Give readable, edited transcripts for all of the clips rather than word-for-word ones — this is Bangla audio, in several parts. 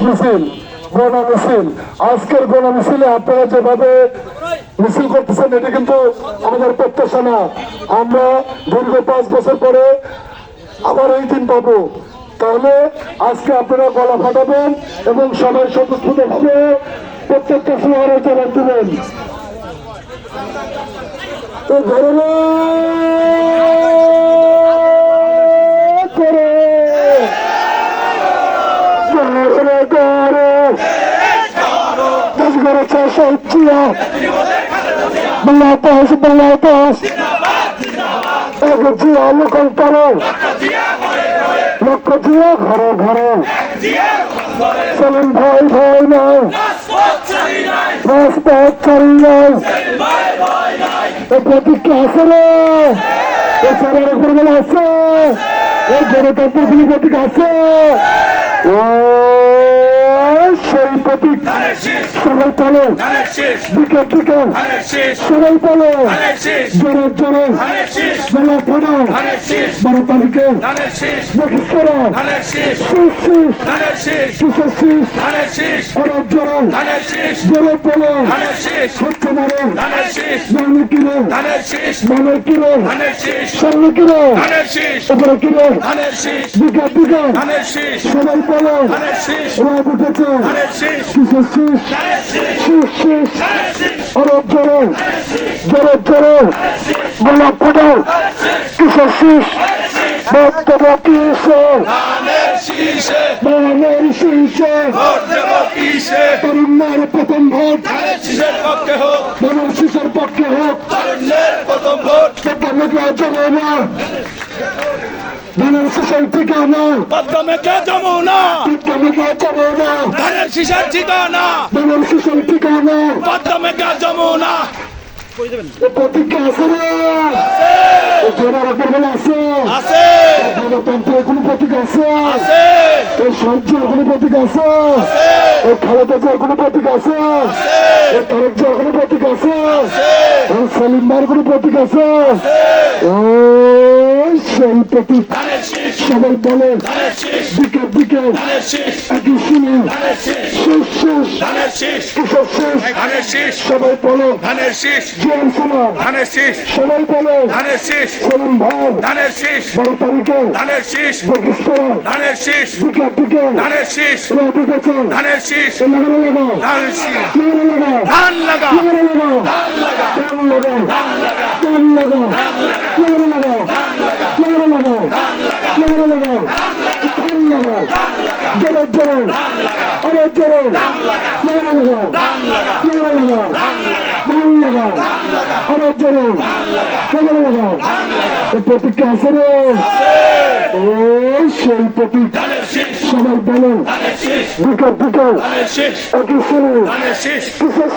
মিছিল, গণ মিছিল। আজকের গণ মিছিলে আপনারা যেভাবে মিছিল করতেছেন এটা কিন্তু আমাদের প্রত্যাশা না। আমরা দীর্ঘ 5 বছর পরে আবার এই দিন পাবো। তাহলে আজকে আপনারা গলা ফাটাবেন এবং সবাই স্বতঃস্ফূর্ত ভাবে প্রত্যেকটা স্লোগানে জবাব দেবেন। তো ধরো লক্ষ্য জিয়া ঘরে ঘরে চলেন ভয় ভয় নাই, রাজপথ ছাড়ি নাই। এই প্রতীক্ষা আছে রে, এই সরকারের উপরবেলা আছে, এই গণতন্ত্রের প্রতীক আছে। সেই প্রতীক সবাই পালো, দিকে দিকে সবাই পালো, জোরে জোরে বেলা ফানো, 12 তারিখে দেখিস করা অনেক জোরে জোরে পালো, হচ্ছে মারো মানে কিলো মানে কিলো সামনে কিলো উপরে কিলো দিকে দিকে সবাই পালো, রাত উঠেছে কিসের শীষ অনেক জোরে জোরে জোরে গোলাপ ফাটাও কিসের শীষ বক্তব্য কিসে ধানের শীষে তরুণের প্রথম ভোট ধানের শীষের পক্ষে হোক জমে না ধানের শীষের ঠিকানা যমুনা ধানের শীষের ঠিকানা ধানের শীষের ঠিকানা যমুনা প্রতিজ্ঞা আছে না আছে গণতন্ত্রের কোনো প্রতীক আছে, আছে এই সহ্যের কোনো প্রতীক আছে, এই খালেদা জিয়ার কোনো প্রতীক আছে, এই তারেক জিয়ার কোনো প্রতীক আছে, এই সেলিম ভাইয়ের কোনো প্রতীক আছে। সেই প্রতীক সবাই বলে দিকে দিকে একই শুনে শেষ সবাই বলে জিয়ান সালাম সবাই বলে সেলিম ভাই 12 তারিখে দেখিস করা দিকে দিকে প্রতীক্ষা আছে রে, সেই প্রতীক সবাই বলেন দিকে দিকে একই শুনে কিসের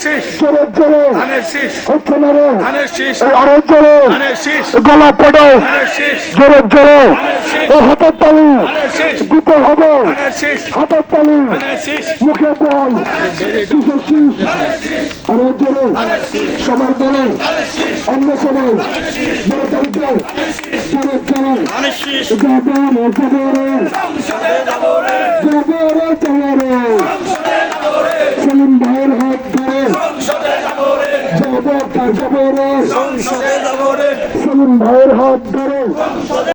শেষ জোরে জোরে হচ্ছে না রে আরো জোরে গলা ফাটাও জোরে জোরে ও হাতের তালি দিতে হবে, হাতের তালি মুখে বল কিসের শীষ আরো জোরে সবাই বলেন অন্য সবাই 12 তারিখে জোরে জোরে সেলিম ভাইয়ের হাত ধরে সেলিম ভাইয়ের হাত ধরে